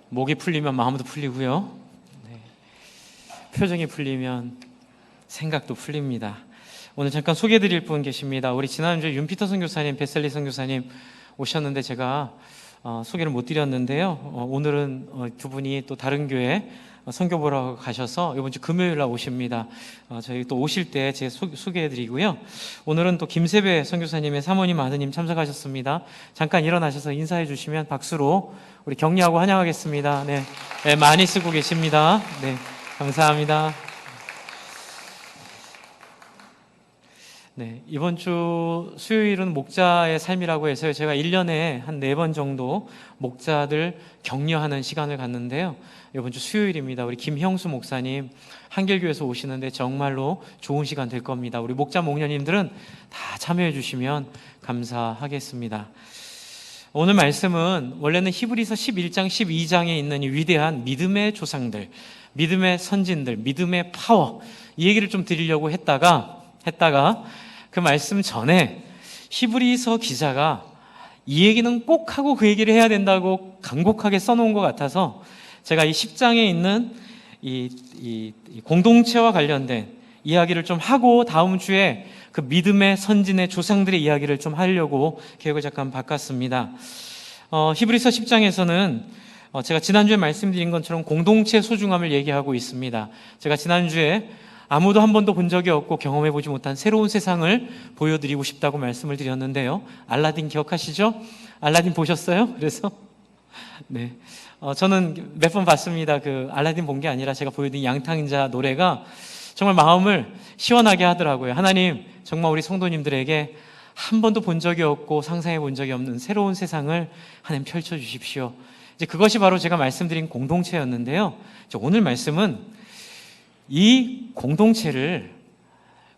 목이 풀리면 마음도 풀리고요. 네. 표정이 풀리면 생각도 풀립니다. 오늘 잠깐 소개해드릴 분 계십니다. 우리 지난주에 윤피터 선교사님, 베셀리 선교사님 오셨는데 제가 소개를 못 드렸는데요. 오늘은 두 분이 또 다른 교회 선교 보러 가셔서 이번 주 금요일 날 오십니다. 저희 또 오실 때 제가 소개해드리고요. 오늘은 또 김세배 선교사님의 사모님, 아드님 참석하셨습니다. 잠깐 일어나셔서 인사해 주시면 박수로 우리 격려하고 환영하겠습니다. 네, 네, 많이 쓰고 계십니다. 네, 감사합니다. 네, 이번 주 수요일은 목자의 삶이라고 해서 제가 1년에 한 4번 정도 목자들 격려하는 시간을 갖는데요. 이번 주 수요일입니다. 우리 김형수 목사님 한길교에서 오시는데 정말로 좋은 시간 될 겁니다. 우리 목자 목녀님들은 다 참여해 주시면 감사하겠습니다. 오늘 말씀은 원래는 히브리서 11장 12장에 있는 이 위대한 믿음의 조상들, 믿음의 선진들, 믿음의 파워, 이 얘기를 좀 드리려고 했다가 그 말씀 전에 히브리서 기자가 이 얘기는 꼭 하고 그 얘기를 해야 된다고 간곡하게 써놓은 것 같아서 제가 이 10장에 있는 이 공동체와 관련된 이야기를 좀 하고 다음 주에 그 믿음의 선진의 조상들의 이야기를 좀 하려고 계획을 잠깐 바꿨습니다. 히브리서 10장에서는 제가 지난주에 말씀드린 것처럼 공동체의 소중함을 얘기하고 있습니다. 제가 지난주에 아무도 한 번도 본 적이 없고 경험해보지 못한 새로운 세상을 보여드리고 싶다고 말씀을 드렸는데요. 알라딘 기억하시죠? 알라딘 보셨어요? 그래서 네, 저는 몇 번 봤습니다. 그 알라딘 본 게 아니라 제가 보여드린 양탕자 노래가 정말 마음을 시원하게 하더라고요. 하나님, 정말 우리 성도님들에게 한 번도 본 적이 없고 상상해 본 적이 없는 새로운 세상을 하나님 펼쳐주십시오. 이제 그것이 바로 제가 말씀드린 공동체였는데요. 오늘 말씀은 이 공동체를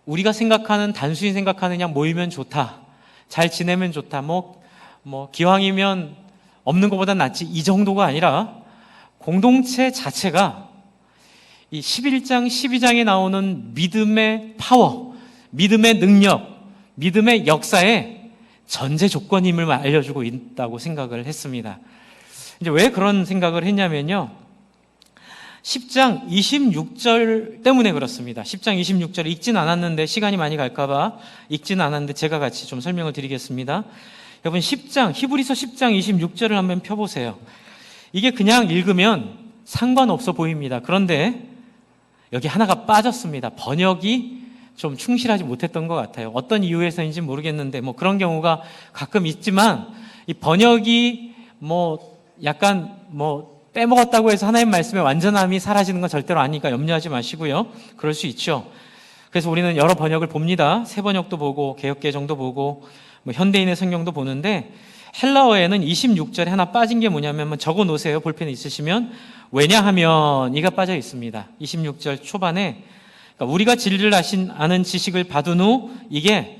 우리가 생각하는, 단순히 생각하는 그냥 모이면 좋다, 잘 지내면 좋다, 뭐 기왕이면 없는 것보다 낫지, 이 정도가 아니라 공동체 자체가 이 11장, 12장에 나오는 믿음의 파워, 믿음의 능력, 믿음의 역사의 전제 조건임을 알려주고 있다고 생각을 했습니다. 이제 왜 그런 생각을 했냐면요. 10장 26절 때문에 그렇습니다. 10장 26절 읽진 않았는데 시간이 많이 갈까봐 읽진 않았는데 제가 같이 좀 설명을 드리겠습니다. 여러분 히브리서 10장 26절을 한번 펴보세요. 이게 그냥 읽으면 상관없어 보입니다. 그런데 여기 하나가 빠졌습니다. 번역이 좀 충실하지 못했던 것 같아요. 어떤 이유에서인지 모르겠는데 그런 경우가 가끔 있지만 이 번역이 약간 빼먹었다고 해서 하나님 말씀의 완전함이 사라지는 건 절대로 아니니까 염려하지 마시고요. 그럴 수 있죠. 그래서 우리는 여러 번역을 봅니다. 새 번역도 보고 개역개정도 보고 현대인의 성경도 보는데 헬라어에는 26절에 하나 빠진 게 뭐냐면 한번 적어 놓으세요. 볼펜 있으시면. 왜냐하면 이가 빠져 있습니다. 26절 초반에 그러니까 우리가 진리를 아는 지식을 받은 후 이게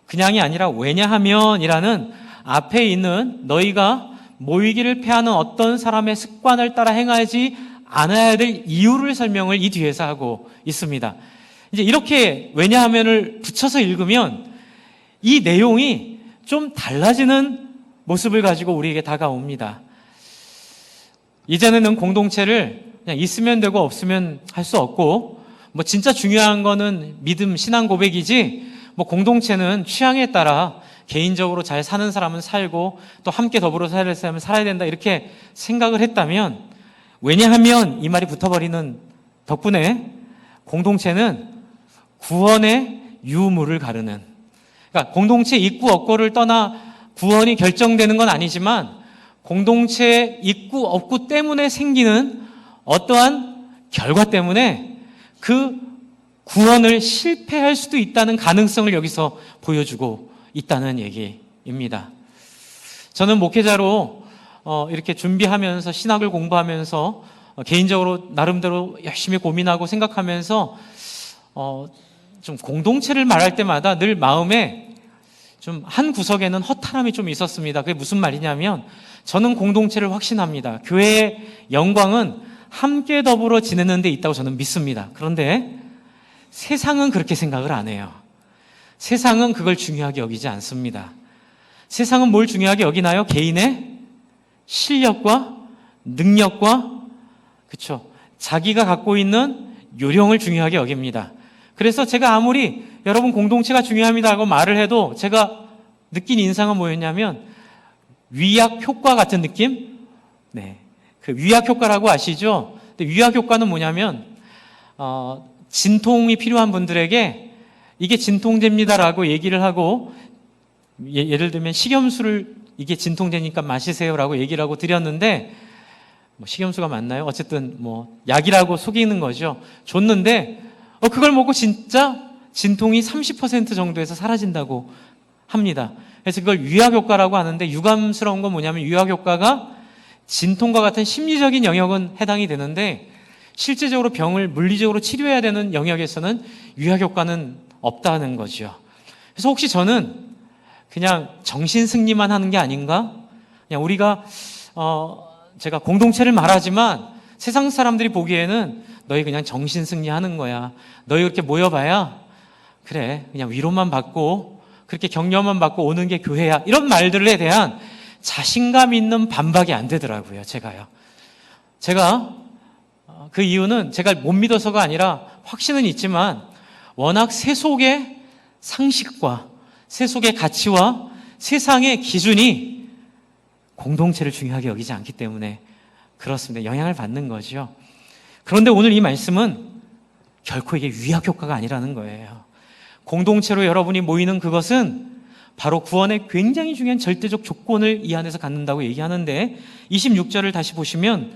그냥이 아니라 왜냐하면이라는 앞에 있는 너희가 모이기를 패하는 어떤 사람의 습관을 따라 행하지 않아야 될 이유를 설명을 이 뒤에서 하고 있습니다. 이제 이렇게 왜냐하면을 붙여서 읽으면 이 내용이 좀 달라지는 모습을 가지고 우리에게 다가옵니다. 이제는 공동체를 그냥 있으면 되고 없으면 할 수 없고 진짜 중요한 거는 믿음, 신앙 고백이지 공동체는 취향에 따라 개인적으로 잘 사는 사람은 살고 또 함께 더불어 살아야 사람은 살아야 된다 이렇게 생각을 했다면 왜냐하면 이 말이 붙어버리는 덕분에 공동체는 구원의 유무를 가르는 그러니까 공동체 있고 없고를 떠나 구원이 결정되는 건 아니지만 공동체 있고 없고 때문에 생기는 어떠한 결과 때문에 그 구원을 실패할 수도 있다는 가능성을 여기서 보여주고 있다는 얘기입니다. 저는 목회자로 이렇게 준비하면서 신학을 공부하면서 개인적으로 나름대로 열심히 고민하고 생각하면서 좀 공동체를 말할 때마다 늘 마음에 좀 한 구석에는 허탈함이 좀 있었습니다. 그게 무슨 말이냐면 저는 공동체를 확신합니다. 교회의 영광은 함께 더불어 지내는 데 있다고 저는 믿습니다. 그런데 세상은 그렇게 생각을 안 해요. 세상은 그걸 중요하게 여기지 않습니다. 세상은 뭘 중요하게 여기나요? 개인의 실력과 능력과 그쵸, 자기가 갖고 있는 요령을 중요하게 여깁니다. 그래서 제가 아무리 여러분 공동체가 중요합니다라고 말을 해도 제가 느낀 인상은 뭐였냐면 위약 효과 같은 느낌? 네, 그 위약 효과라고 아시죠? 근데 위약 효과는 뭐냐면 진통이 필요한 분들에게 이게 진통제입니다라고 얘기를 하고 예를 들면 식염수를 이게 진통제니까 마시세요라고 얘기를 하고 드렸는데 뭐 식염수가 맞나요? 어쨌든 뭐 약이라고 속이는 거죠. 줬는데 그걸 먹고 진짜 진통이 30% 정도에서 사라진다고 합니다. 그래서 그걸 위약 효과라고 하는데 유감스러운 건 뭐냐면 위약 효과가 진통과 같은 심리적인 영역은 해당이 되는데 실제적으로 병을 물리적으로 치료해야 되는 영역에서는 위약 효과는 없다는 거죠. 그래서 혹시 저는 그냥 정신 승리만 하는 게 아닌가? 그냥 우리가 제가 공동체를 말하지만 세상 사람들이 보기에는 너희 그냥 정신 승리하는 거야. 너희 그렇게 모여봐야 그래 그냥 위로만 받고 그렇게 격려만 받고 오는 게 교회야. 이런 말들에 대한 자신감 있는 반박이 안 되더라고요. 제가 그 이유는 제가 못 믿어서가 아니라 확신은 있지만 워낙 세속의 상식과 세속의 가치와 세상의 기준이 공동체를 중요하게 여기지 않기 때문에 그렇습니다. 영향을 받는 거죠. 그런데 오늘 이 말씀은 결코 이게 위약 효과가 아니라는 거예요. 공동체로 여러분이 모이는 그것은 바로 구원의 굉장히 중요한 절대적 조건을 이 안에서 갖는다고 얘기하는데 26절을 다시 보시면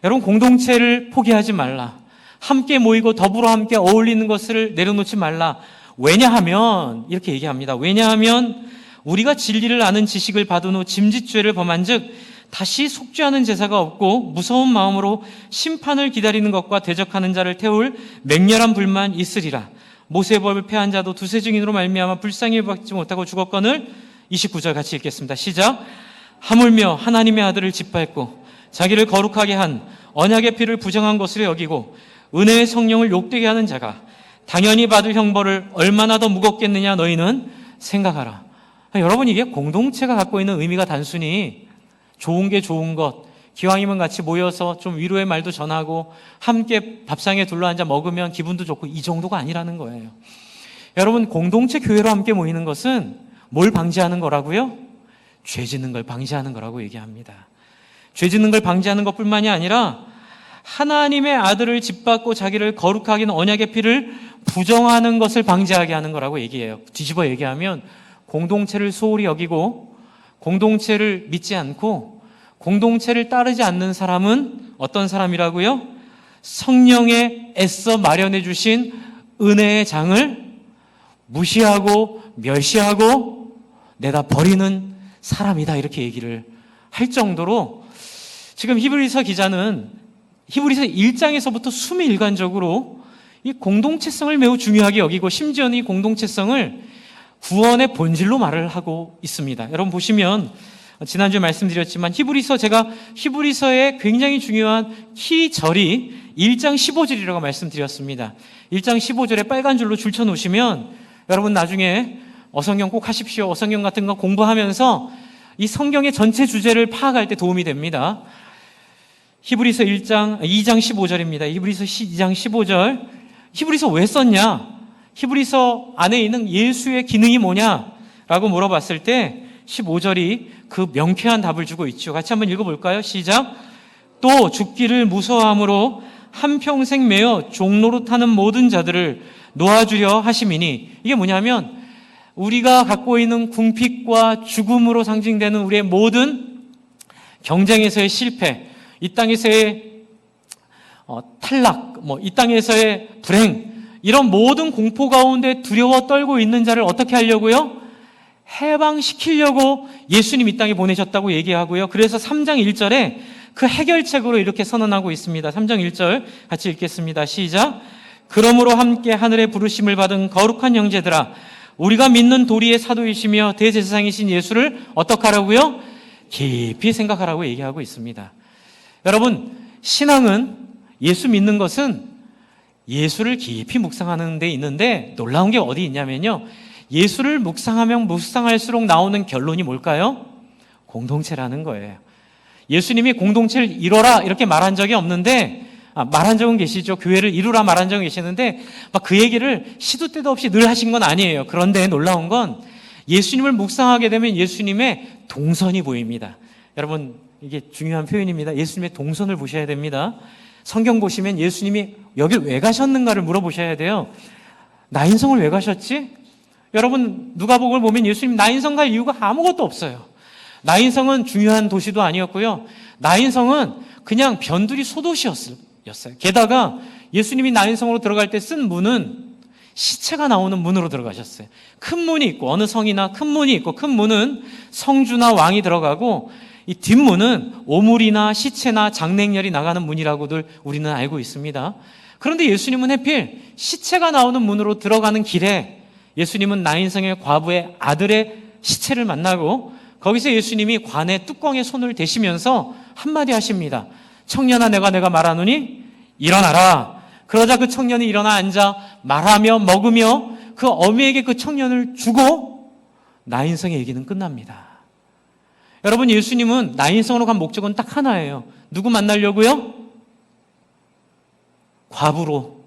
여러분 공동체를 포기하지 말라. 함께 모이고 더불어 함께 어울리는 것을 내려놓지 말라. 왜냐하면 이렇게 얘기합니다. 왜냐하면 우리가 진리를 아는 지식을 받은 후 짐짓죄를 범한 즉 다시 속죄하는 제사가 없고 무서운 마음으로 심판을 기다리는 것과 대적하는 자를 태울 맹렬한 불만 있으리라. 모세의 법을 폐한 자도 두세 증인으로 말미암아 불쌍히 받지 못하고 죽었거늘. 29절 같이 읽겠습니다. 시작. 하물며 하나님의 아들을 짓밟고 자기를 거룩하게 한 언약의 피를 부정한 것으로 여기고 은혜의 성령을 욕되게 하는 자가 당연히 받을 형벌을 얼마나 더 무겁겠느냐 너희는 생각하라. 여러분 이게 공동체가 갖고 있는 의미가 단순히 좋은 게 좋은 것, 기왕이면 같이 모여서 좀 위로의 말도 전하고 함께 밥상에 둘러앉아 먹으면 기분도 좋고 이 정도가 아니라는 거예요. 여러분 공동체 교회로 함께 모이는 것은 뭘 방지하는 거라고요? 죄 짓는 걸 방지하는 거라고 얘기합니다. 죄 짓는 걸 방지하는 것뿐만이 아니라 하나님의 아들을 짓밟고 자기를 거룩하게 하는 언약의 피를 부정하는 것을 방지하게 하는 거라고 얘기해요. 뒤집어 얘기하면 공동체를 소홀히 여기고 공동체를 믿지 않고 공동체를 따르지 않는 사람은 어떤 사람이라고요? 성령에 애써 마련해 주신 은혜의 장을 무시하고 멸시하고 내다 버리는 사람이다 이렇게 얘기를 할 정도로 지금 히브리서 기자는 히브리서 1장에서부터 수미일관적으로 이 공동체성을 매우 중요하게 여기고 심지어는 이 공동체성을 구원의 본질로 말을 하고 있습니다. 여러분 보시면 지난주에 말씀드렸지만 제가 히브리서의 굉장히 중요한 키 절이 1장 15절이라고 말씀드렸습니다. 1장 15절에 빨간 줄로 줄쳐 놓으시면 여러분 나중에 어성경 꼭 하십시오. 어성경 같은 거 공부하면서 이 성경의 전체 주제를 파악할 때 도움이 됩니다. 히브리서 2장 15절입니다. 히브리서 2장 15절. 히브리서 왜 썼냐? 히브리서 안에 있는 예수의 기능이 뭐냐라고 물어봤을 때 15절이 그 명쾌한 답을 주고 있죠. 같이 한번 읽어볼까요? 시작. 또 죽기를 무서워함으로 한평생 매어 종로로 타는 모든 자들을 놓아주려 하심이니 이게 뭐냐면 우리가 갖고 있는 궁핍과 죽음으로 상징되는 우리의 모든 경쟁에서의 실패, 이 땅에서의 탈락, 이 땅에서의 불행, 이런 모든 공포 가운데 두려워 떨고 있는 자를 어떻게 하려고요? 해방시키려고 예수님 이 땅에 보내셨다고 얘기하고요. 그래서 3장 1절에 그 해결책으로 이렇게 선언하고 있습니다. 3장 1절 같이 읽겠습니다. 시작. 그러므로 함께 하늘의 부르심을 받은 거룩한 형제들아, 우리가 믿는 도리의 사도이시며 대제사장이신 예수를 어떻게 하라고요? 깊이 생각하라고 얘기하고 있습니다. 여러분, 신앙은 예수 믿는 것은 예수를 깊이 묵상하는 데 있는데 놀라운 게 어디 있냐면요. 예수를 묵상하면 묵상할수록 나오는 결론이 뭘까요? 공동체라는 거예요. 예수님이 공동체를 이뤄라 이렇게 말한 적이 없는데, 말한 적은 계시죠. 교회를 이루라 말한 적은 계시는데 막 그 얘기를 시도 때도 없이 늘 하신 건 아니에요. 그런데 놀라운 건 예수님을 묵상하게 되면 예수님의 동선이 보입니다. 여러분, 이게 중요한 표현입니다. 예수님의 동선을 보셔야 됩니다. 성경 보시면 예수님이 여길 왜 가셨는가를 물어보셔야 돼요. 나인성을 왜 가셨지? 여러분, 누가복음을 보면 예수님 나인성 갈 이유가 아무것도 없어요. 나인성은 중요한 도시도 아니었고요. 나인성은 그냥 변두리 소도시였어요. 게다가 예수님이 나인성으로 들어갈 때 쓴 문은 시체가 나오는 문으로 들어가셨어요. 큰 문이 있고, 어느 성이나 큰 문이 있고, 큰 문은 성주나 왕이 들어가고, 이 뒷문은 오물이나 시체나 장례인열이 나가는 문이라고들 우리는 알고 있습니다. 그런데 예수님은 하필 시체가 나오는 문으로 들어가는 길에 예수님은 나인성의 과부의 아들의 시체를 만나고, 거기서 예수님이 관의 뚜껑에 손을 대시면서 한마디 하십니다. 청년아, 내가 말하노니 일어나라. 그러자 그 청년이 일어나 앉아 말하며 먹으며 그 어미에게 그 청년을 주고 나인성의 얘기는 끝납니다. 여러분, 예수님은 나인성으로 간 목적은 딱 하나예요. 누구 만나려고요? 과부로,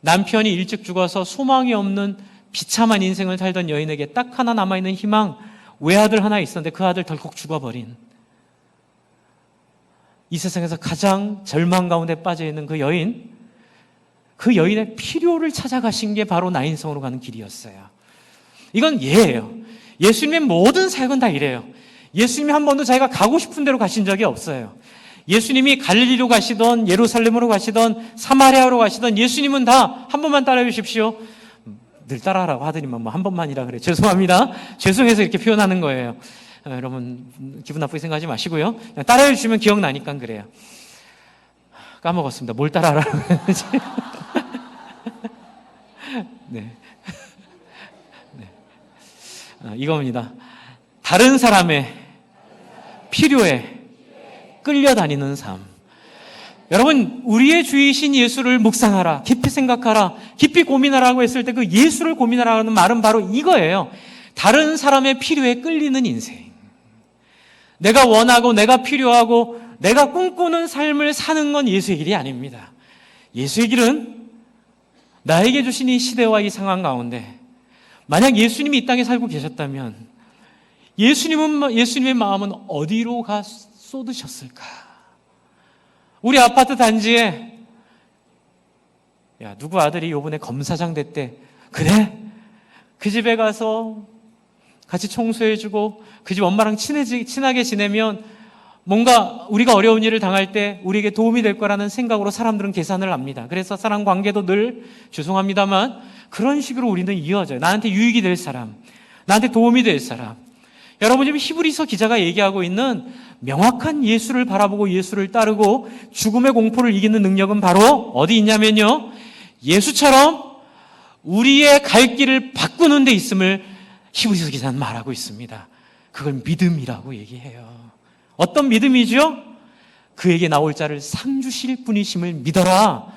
남편이 일찍 죽어서 소망이 없는 비참한 인생을 살던 여인에게 딱 하나 남아있는 희망, 외아들 하나 있었는데 그 아들 덜컥 죽어버린, 이 세상에서 가장 절망 가운데 빠져있는 그 여인의 필요를 찾아가신 게 바로 나인성으로 가는 길이었어요. 이건 예예요. 예수님의 모든 사역은 다 이래요. 예수님이 한 번도 자기가 가고 싶은 데로 가신 적이 없어요. 예수님이 갈릴리로 가시던, 예루살렘으로 가시던, 사마리아로 가시던, 예수님은 다 한 번만 따라해 주십시오. 늘 따라하라고 하더니만 뭐 한 번만이라 그래. 죄송합니다. 죄송해서 이렇게 표현하는 거예요. 여러분, 기분 나쁘게 생각하지 마시고요. 그냥 따라해 주시면 기억나니까 그래요. 까먹었습니다. 뭘 따라하라고 했는지. 네. 이겁니다. 다른 사람의 필요에 끌려다니는 삶. 여러분, 우리의 주이신 예수를 묵상하라, 깊이 생각하라, 깊이 고민하라고 했을 때 그 예수를 고민하라는 말은 바로 이거예요. 다른 사람의 필요에 끌리는 인생. 내가 원하고 내가 필요하고 내가 꿈꾸는 삶을 사는 건 예수의 길이 아닙니다. 예수의 길은 나에게 주신 이 시대와 이 상황 가운데 만약 예수님이 이 땅에 살고 계셨다면 예수님의 마음은 어디로 쏟으셨을까? 우리 아파트 단지에 누구 아들이 요번에 검사장 됐대. 그래? 그 집에 가서 같이 청소해주고 그 집 엄마랑 친하게 지내면 뭔가 우리가 어려운 일을 당할 때 우리에게 도움이 될 거라는 생각으로 사람들은 계산을 합니다. 그래서 사람 관계도 늘 죄송합니다만 그런 식으로 우리는 이어져요. 나한테 유익이 될 사람, 나한테 도움이 될 사람. 여러분, 지금 히브리서 기자가 얘기하고 있는 명확한 예수를 바라보고 예수를 따르고 죽음의 공포를 이기는 능력은 바로 어디 있냐면요, 예수처럼 우리의 갈 길을 바꾸는 데 있음을 히브리서 기자는 말하고 있습니다. 그걸 믿음이라고 얘기해요. 어떤 믿음이죠? 그에게 나올 자를 상 주실 분이심을 믿어라.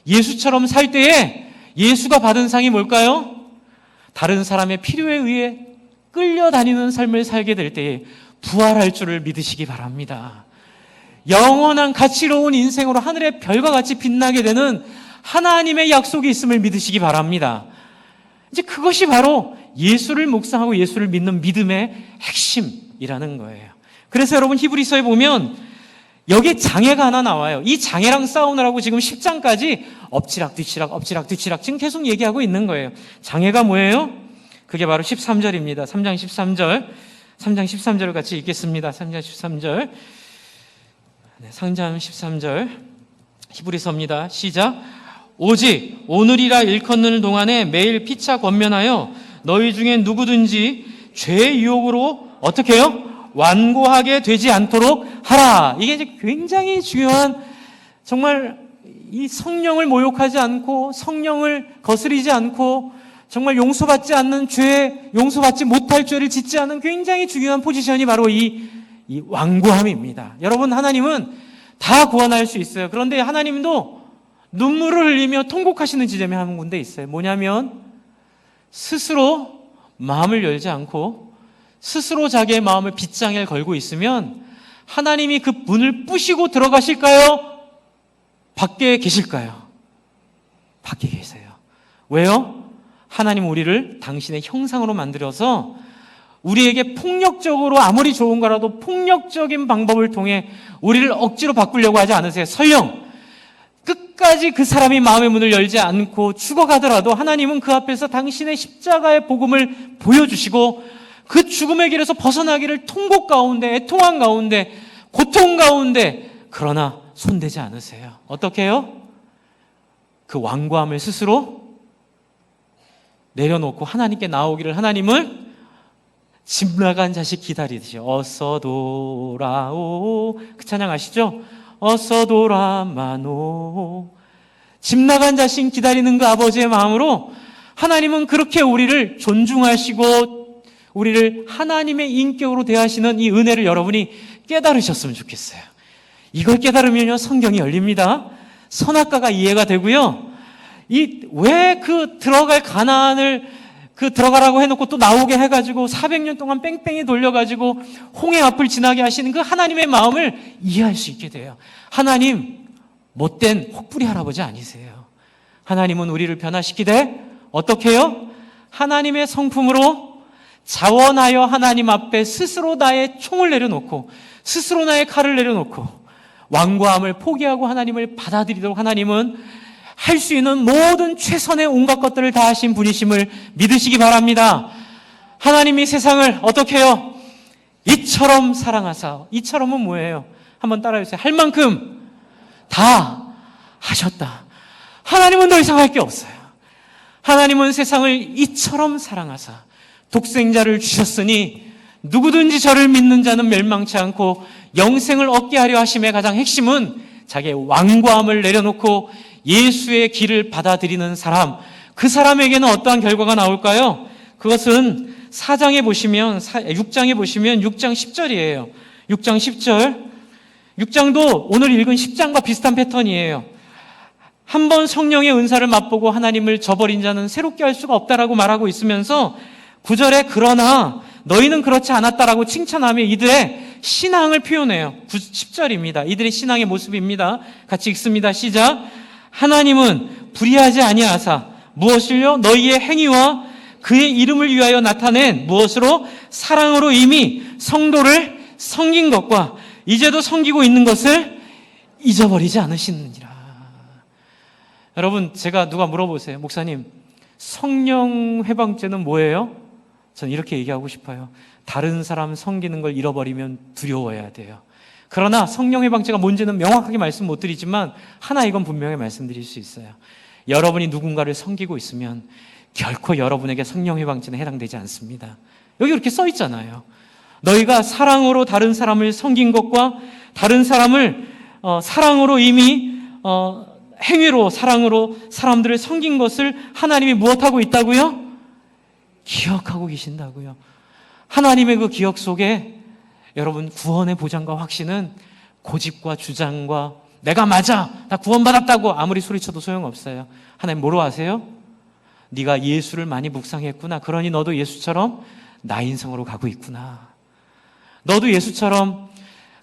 예수처럼 살 때에 예수가 받은 상이 뭘까요? 다른 사람의 필요에 의해 끌려다니는 삶을 살게 될 때에 부활할 줄을 믿으시기 바랍니다. 영원한 가치로운 인생으로 하늘의 별과 같이 빛나게 되는 하나님의 약속이 있음을 믿으시기 바랍니다. 이제 그것이 바로 예수를 묵상하고 예수를 믿는 믿음의 핵심이라는 거예요. 그래서 여러분, 히브리서에 보면 여기에 장애가 하나 나와요. 이 장애랑 싸우느라고 지금 10장까지 엎치락 뒤치락 지금 계속 얘기하고 있는 거예요. 장애가 뭐예요? 그게 바로 13절입니다. 3장 13절. 3장 13절을 같이 읽겠습니다. 3장 13절. 네, 3장 13절. 히브리서입니다. 시작. 오직 오늘이라 일컫는 동안에 매일 피차 권면하여 너희 중에 누구든지 죄의 유혹으로 어떻게 해요? 완고하게 되지 않도록 하라. 이게 이제 굉장히 중요한, 정말 이 성령을 모욕하지 않고 성령을 거스리지 않고 정말 용서받지 않는 죄, 용서받지 못할 죄를 짓지 않는 굉장히 중요한 포지션이 바로 이 완고함입니다. 여러분, 하나님은 다 구원할 수 있어요. 그런데 하나님도 눈물을 흘리며 통곡하시는 지점이 한 군데 있어요. 뭐냐면 스스로 마음을 열지 않고 스스로 자기의 마음을 빗장에 걸고 있으면 하나님이 그 문을 부시고 들어가실까요? 밖에 계실까요? 밖에 계세요. 왜요? 하나님 우리를 당신의 형상으로 만들어서 우리에게 폭력적으로, 아무리 좋은 거라도 폭력적인 방법을 통해 우리를 억지로 바꾸려고 하지 않으세요. 설령 끝까지 그 사람이 마음의 문을 열지 않고 죽어가더라도 하나님은 그 앞에서 당신의 십자가의 복음을 보여주시고 그 죽음의 길에서 벗어나기를 통곡 가운데, 애통한 가운데, 고통 가운데, 그러나 손대지 않으세요. 어떻게 해요? 그 완고함을 스스로 내려놓고 하나님께 나오기를, 하나님을 집 나간 자식 기다리듯이 어서 돌아오, 그 찬양 아시죠? 어서 돌아마노. 집 나간 자식 기다리는 그 아버지의 마음으로 하나님은 그렇게 우리를 존중하시고 우리를 하나님의 인격으로 대하시는 이 은혜를 여러분이 깨달으셨으면 좋겠어요. 이걸 깨달으면요, 성경이 열립니다. 선악과가 이해가 되고요. 왜 그 들어갈 가나안을 들어가라고 해놓고 또 나오게 해가지고 400년 동안 뺑뺑이 돌려가지고 홍해 앞을 지나게 하시는 그 하나님의 마음을 이해할 수 있게 돼요. 하나님, 못된 혹부리 할아버지 아니세요. 하나님은 우리를 변화시키되 어떻게 해요? 하나님의 성품으로 자원하여 하나님 앞에 스스로 나의 총을 내려놓고 스스로 나의 칼을 내려놓고 완고함을 포기하고 하나님을 받아들이도록 하나님은 할 수 있는 모든 최선의 온갖 것들을 다 하신 분이심을 믿으시기 바랍니다. 하나님이 세상을 어떻게 해요? 이처럼 사랑하사. 이처럼은 뭐예요? 한번 따라해주세요. 할 만큼 다 하셨다. 하나님은 더 이상 할 게 없어요. 하나님은 세상을 이처럼 사랑하사 독생자를 주셨으니 누구든지 저를 믿는 자는 멸망치 않고 영생을 얻게 하려 하심의 가장 핵심은 자기의 완고함을 내려놓고 예수의 길을 받아들이는 사람, 그 사람에게는 어떠한 결과가 나올까요? 그것은 6장에 보시면 6장 10절이에요. 6장 10절. 6장도 오늘 읽은 10장과 비슷한 패턴이에요. 한 번 성령의 은사를 맛보고 하나님을 저버린 자는 새롭게 할 수가 없다라고 말하고 있으면서 9절에 그러나 너희는 그렇지 않았다라고 칭찬하며 이들의 신앙을 표현해요. 10절입니다. 이들의 신앙의 모습입니다. 같이 읽습니다. 시작. 하나님은 불의하지 아니하사 무엇을요? 너희의 행위와 그의 이름을 위하여 나타낸 무엇으로? 사랑으로 이미 성도를 섬긴 것과 이제도 섬기고 있는 것을 잊어버리지 않으시느니라. 여러분, 누가 물어보세요. 목사님, 성령 회방죄는 뭐예요? 저는 이렇게 얘기하고 싶어요. 다른 사람 섬기는 걸 잃어버리면 두려워해야 돼요. 그러나 성령 회방죄가 뭔지는 명확하게 말씀 못 드리지만 하나 이건 분명히 말씀드릴 수 있어요. 여러분이 누군가를 섬기고 있으면 결코 여러분에게 성령 회방죄는 해당되지 않습니다. 여기 이렇게 써 있잖아요. 너희가 사랑으로 다른 사람을 섬긴 것과 다른 사람을 사랑으로 이미 행위로 사랑으로 사람들을 섬긴 것을 하나님이 무엇하고 있다고요? 기억하고 계신다고요. 하나님의 그 기억 속에 여러분 구원의 보장과 확신은 고집과 주장과 내가 맞아, 나 구원받았다고 아무리 소리쳐도 소용없어요. 하나님 뭐로 아세요? 네가 예수를 많이 묵상했구나. 그러니 너도 예수처럼 나 인성으로 가고 있구나. 너도 예수처럼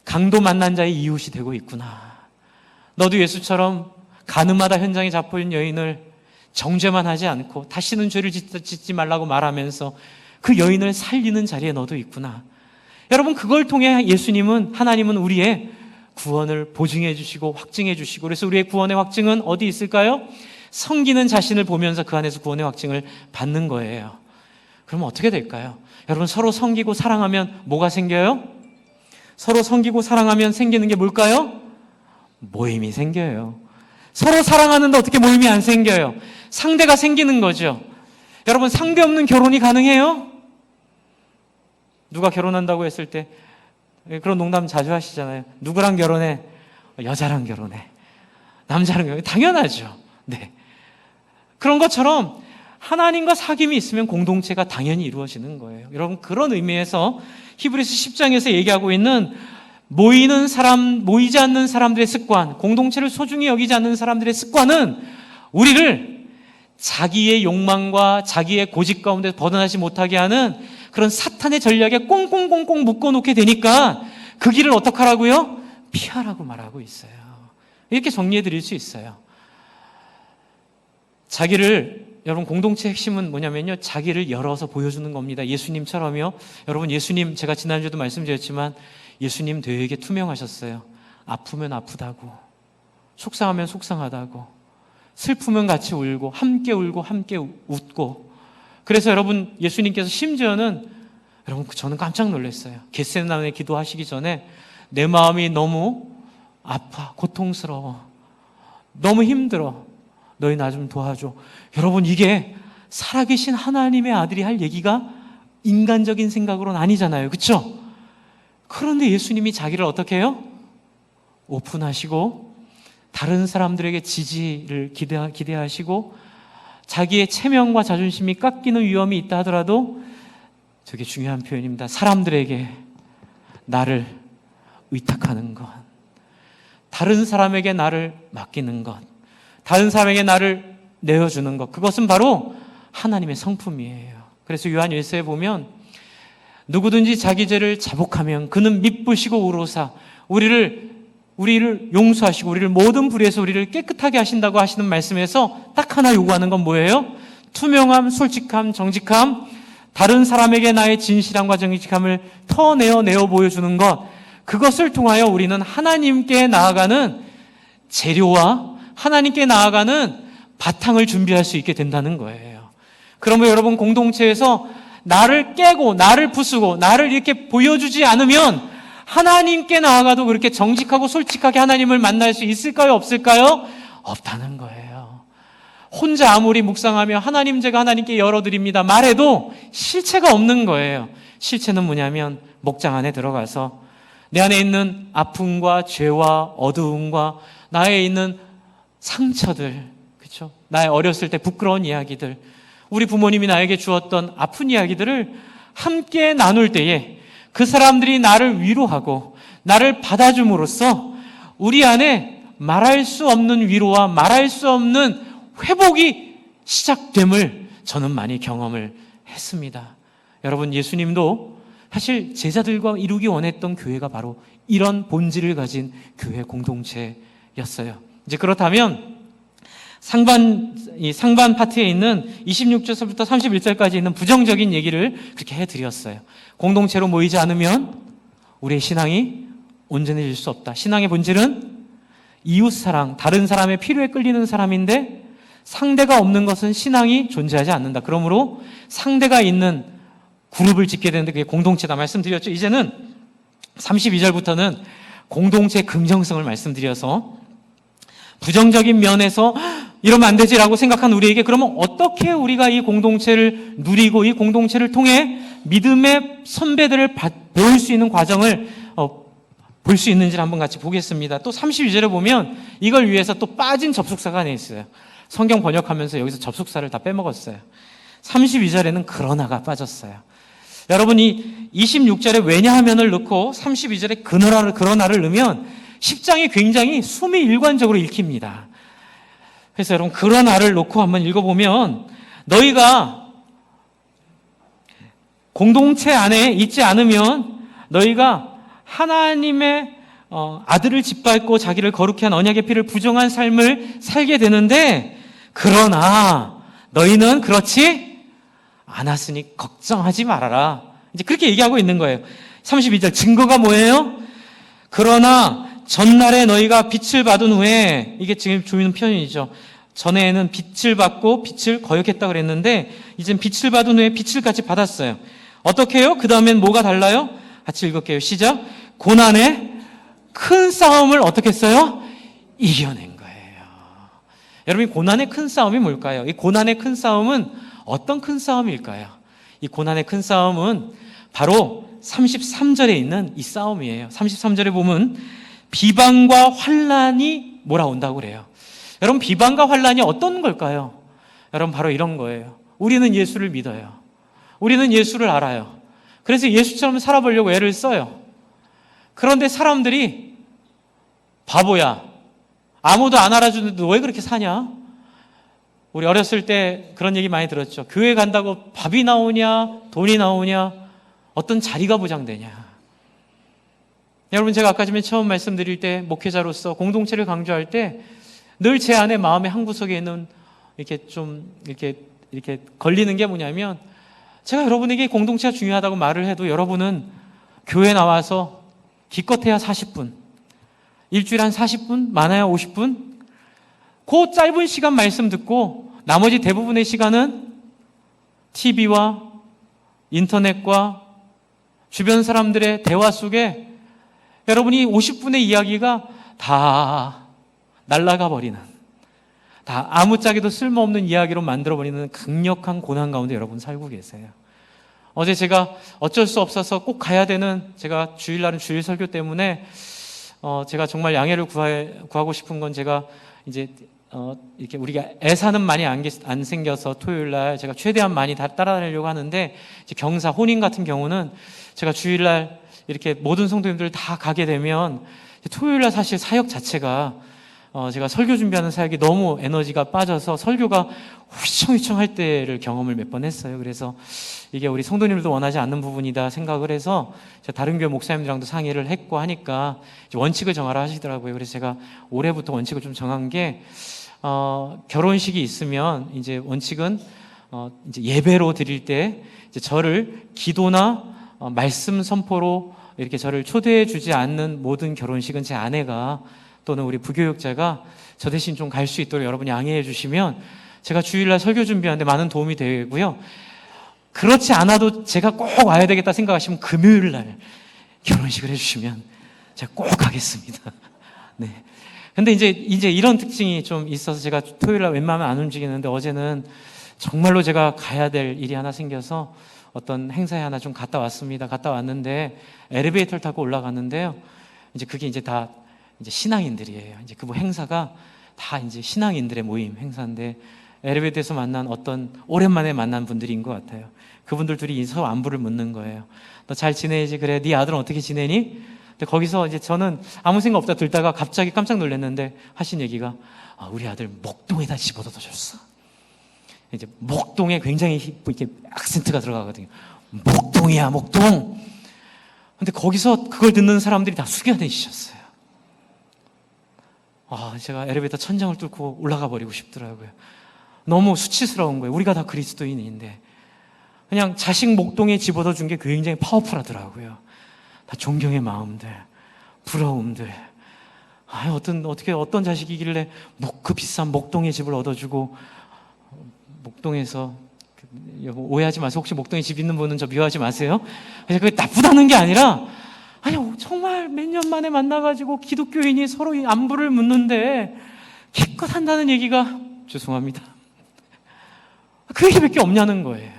강도 만난 자의 이웃이 되고 있구나. 너도 예수처럼 가늠하다 현장에 잡혀있는 여인을 정죄만 하지 않고 다시는 죄를 짓지 말라고 말하면서 그 여인을 살리는 자리에 너도 있구나. 여러분, 그걸 통해 하나님은 우리의 구원을 보증해 주시고 확증해 주시고, 그래서 우리의 구원의 확증은 어디 있을까요? 섬기는 자신을 보면서 그 안에서 구원의 확증을 받는 거예요. 그러면 어떻게 될까요? 여러분, 서로 섬기고 사랑하면 뭐가 생겨요? 서로 섬기고 사랑하면 생기는 게 뭘까요? 모임이 생겨요. 서로 사랑하는데 어떻게 모임이 안 생겨요? 상대가 생기는 거죠. 여러분, 상대 없는 결혼이 가능해요? 누가 결혼한다고 했을 때 그런 농담 자주 하시잖아요. 누구랑 결혼해? 여자랑 결혼해. 남자랑 결혼해. 당연하죠. 네. 그런 것처럼 하나님과 사귐이 있으면 공동체가 당연히 이루어지는 거예요. 여러분, 그런 의미에서 히브리서 10장에서 얘기하고 있는 모이지 않는 사람들의 습관, 공동체를 소중히 여기지 않는 사람들의 습관은 우리를 자기의 욕망과 자기의 고집 가운데 벗어나지 못하게 하는 그런 사탄의 전략에 꽁꽁꽁꽁 묶어놓게 되니까 그 길을 어떻게 하라고요? 피하라고 말하고 있어요. 이렇게 정리해 드릴 수 있어요. 여러분 공동체 핵심은 뭐냐면요, 자기를 열어서 보여주는 겁니다. 예수님처럼요. 여러분 예수님, 제가 지난주에도 말씀드렸지만 예수님 되게 투명하셨어요. 아프면 아프다고, 속상하면 속상하다고, 슬프면 같이 울고, 함께 웃고. 그래서 여러분 예수님께서 심지어는, 여러분 저는 깜짝 놀랐어요. 겟세마네 기도하시기 전에 내 마음이 너무 아파, 고통스러워, 너무 힘들어, 너희 나 좀 도와줘. 여러분 이게 살아계신 하나님의 아들이 할 얘기가 인간적인 생각으로는 아니잖아요. 그렇죠? 그런데 예수님이 자기를 어떻게 해요? 오픈하시고 다른 사람들에게 지지를 기대하시고 자기의 체면과 자존심이 깎이는 위험이 있다 하더라도, 되게 중요한 표현입니다, 사람들에게 나를 의탁하는 것, 다른 사람에게 나를 맡기는 것, 다른 사람에게 나를 내어주는 것, 그것은 바로 하나님의 성품이에요. 그래서 요한 1서에 보면 누구든지 자기 죄를 자복하면 그는 미쁘시고 의로사 우리를 용서하시고 우리를 모든 불의에서 우리를 깨끗하게 하신다고 하시는 말씀에서 딱 하나 요구하는 건 뭐예요? 투명함, 솔직함, 정직함, 다른 사람에게 나의 진실함과 정직함을 내어 보여주는 것, 그것을 통하여 우리는 하나님께 나아가는 재료와 하나님께 나아가는 바탕을 준비할 수 있게 된다는 거예요. 그러면 여러분 공동체에서 나를 깨고 나를 부수고 나를 이렇게 보여주지 않으면 하나님께 나아가도 그렇게 정직하고 솔직하게 하나님을 만날 수 있을까요? 없을까요? 없다는 거예요. 혼자 아무리 묵상하며 하나님 제가 하나님께 열어드립니다 말해도 실체가 없는 거예요. 실체는 뭐냐면 목장 안에 들어가서 내 안에 있는 아픔과 죄와 어두움과 나에 있는 상처들, 그렇죠? 나의 어렸을 때 부끄러운 이야기들, 우리 부모님이 나에게 주었던 아픈 이야기들을 함께 나눌 때에 그 사람들이 나를 위로하고 나를 받아줌으로써 우리 안에 말할 수 없는 위로와 말할 수 없는 회복이 시작됨을 저는 많이 경험을 했습니다. 여러분 예수님도 사실 제자들과 이루기 원했던 교회가 바로 이런 본질을 가진 교회 공동체였어요. 이제 그렇다면 상반 파트에 있는 26절부터 31절까지 있는 부정적인 얘기를 그렇게 해드렸어요. 공동체로 모이지 않으면 우리의 신앙이 온전해질 수 없다. 신앙의 본질은 이웃사랑, 다른 사람의 필요에 끌리는 사람인데 상대가 없는 것은 신앙이 존재하지 않는다. 그러므로 상대가 있는 그룹을 짓게 되는데 그게 공동체다 말씀드렸죠. 이제는 32절부터는 공동체의 긍정성을 말씀드려서 부정적인 면에서 이러면 안 되지라고 생각한 우리에게 그러면 어떻게 우리가 이 공동체를 누리고 이 공동체를 통해 믿음의 선배들을 배울 수 있는 과정을 볼 수 있는지를 한번 같이 보겠습니다. 또 32절에 보면 이걸 위해서 또 빠진 접속사가 하나 있어요. 성경 번역하면서 여기서 접속사를 다 빼먹었어요. 32절에는 그러나가 빠졌어요. 여러분이 26절에 왜냐하면을 넣고 32절에 그러나를 넣으면 10장이 굉장히 숨이 일관적으로 읽힙니다. 그래서 여러분 그러나를 놓고 한번 읽어보면 너희가 공동체 안에 있지 않으면 너희가 하나님의 아들을 짓밟고 자기를 거룩히 한 언약의 피를 부정한 삶을 살게 되는데 그러나 너희는 그렇지 않았으니 걱정하지 말아라. 이제 그렇게 얘기하고 있는 거예요. 32절 증거가 뭐예요? 그러나 전날에 너희가 빛을 받은 후에, 이게 지금 주는 표현이죠. 전에는 빛을 받고 빛을 거역했다 그랬는데 이젠 빛을 받은 후에 빛을 같이 받았어요. 어떻게 해요? 그 다음엔 뭐가 달라요? 같이 읽을게요. 시작. 고난의 큰 싸움을 어떻게 했어요? 이겨낸 거예요. 여러분 고난의 큰 싸움이 뭘까요? 이 고난의 큰 싸움은 어떤 큰 싸움일까요? 이 고난의 큰 싸움은 바로 33절에 있는 이 싸움이에요. 33절에 보면 비방과 환난이 몰아온다고 그래요. 여러분 비방과 환난이 어떤 걸까요? 여러분 바로 이런 거예요. 우리는 예수를 믿어요. 우리는 예수를 알아요. 그래서 예수처럼 살아보려고 애를 써요. 그런데 사람들이 바보야, 아무도 안 알아주는데 너 왜 그렇게 사냐? 우리 어렸을 때 그런 얘기 많이 들었죠. 교회 간다고 밥이 나오냐, 돈이 나오냐, 어떤 자리가 보장되냐. 여러분, 제가 아까 전에 처음 말씀드릴 때 목회자로서 공동체를 강조할 때 늘 제 안에 마음의 한 구석에 있는 이렇게 걸리는 게 뭐냐면, 제가 여러분에게 공동체가 중요하다고 말을 해도 여러분은 교회 나와서 기껏해야 40분, 일주일에 한 40분, 많아야 50분, 그 짧은 시간 말씀 듣고 나머지 대부분의 시간은 TV와 인터넷과 주변 사람들의 대화 속에 여러분이 50분의 이야기가 다 날아가 버리는, 다 아무짝에도 쓸모없는 이야기로 만들어버리는 강력한 고난 가운데 여러분 살고 계세요. 어제 제가 어쩔 수 없어서 꼭 가야 되는, 제가 주일날은 주일 설교 때문에 제가 정말 양해를 구하고 싶은 건, 제가 이제 이렇게 우리가 애사는 많이 안 생겨서 토요일날 제가 최대한 많이 다 따라다니려고 하는데, 이제 경사 혼인 같은 경우는 제가 주일날 이렇게 모든 성도님들 다 가게 되면 토요일날 사실 사역 자체가 제가 설교 준비하는 사역이 너무 에너지가 빠져서 설교가 휘청휘청 할 때를 경험을 몇 번 했어요. 그래서 이게 우리 성도님들도 원하지 않는 부분이다 생각을 해서 제가 다른 교회 목사님들랑도 상의를 했고 하니까 이제 원칙을 정하라 하시더라고요. 그래서 제가 올해부터 원칙을 좀 정한 게, 결혼식이 있으면 이제 원칙은 이제 예배로 드릴 때 이제 저를 기도나 말씀 선포로 이렇게 저를 초대해 주지 않는 모든 결혼식은 제 아내가 또는 우리 부교육자가 저 대신 좀 갈 수 있도록 여러분이 양해해 주시면 제가 주일날 설교 준비하는데 많은 도움이 되고요. 그렇지 않아도 제가 꼭 와야 되겠다 생각하시면 금요일날 결혼식을 해주시면 제가 꼭 가겠습니다. 네. 근데 이제 이런 특징이 좀 있어서 제가 토요일날 웬만하면 안 움직이는데, 어제는 정말로 제가 가야 될 일이 하나 생겨서 어떤 행사에 하나 좀 갔다 왔습니다. 갔다 왔는데 엘리베이터를 타고 올라갔는데요. 이제 그게 이제 다 이제 신앙인들이에요. 이제 그 행사가 다 이제 신앙인들의 모임 행사인데, 엘리베이터에서 만난 오랜만에 만난 분들인 것 같아요. 그분들 둘이 서로 안부를 묻는 거예요. 너 잘 지내지? 그래. 네 아들은 어떻게 지내니? 근데 거기서 이제 저는 아무 생각 없다 들다가 갑자기 깜짝 놀랐는데 하신 얘기가, 우리 아들 목동에다 집어넣어줬어. 이제 목동에 굉장히 이렇게 악센트가 들어가거든요. 목동이야, 목동. 근데 거기서 그걸 듣는 사람들이 다 숙여내시셨어요. 제가 엘리베이터 천장을 뚫고 올라가 버리고 싶더라고요. 너무 수치스러운 거예요. 우리가 다 그리스도인인데 그냥 자식 목동에 집어넣어 준 게 굉장히 파워풀하더라고요. 다 존경의 마음들, 부러움들. 어떤 자식이길래 그 비싼 목동에 집을 얻어주고, 목동에서, 오해하지 마세요. 혹시 목동에 집 있는 분은 저 미워하지 마세요. 그게 나쁘다는 게 아니라, 정말 몇 년 만에 만나가지고 기독교인이 서로 안부를 묻는데 기껏 한다는 얘기가, 죄송합니다, 그 얘기밖에 없냐는 거예요.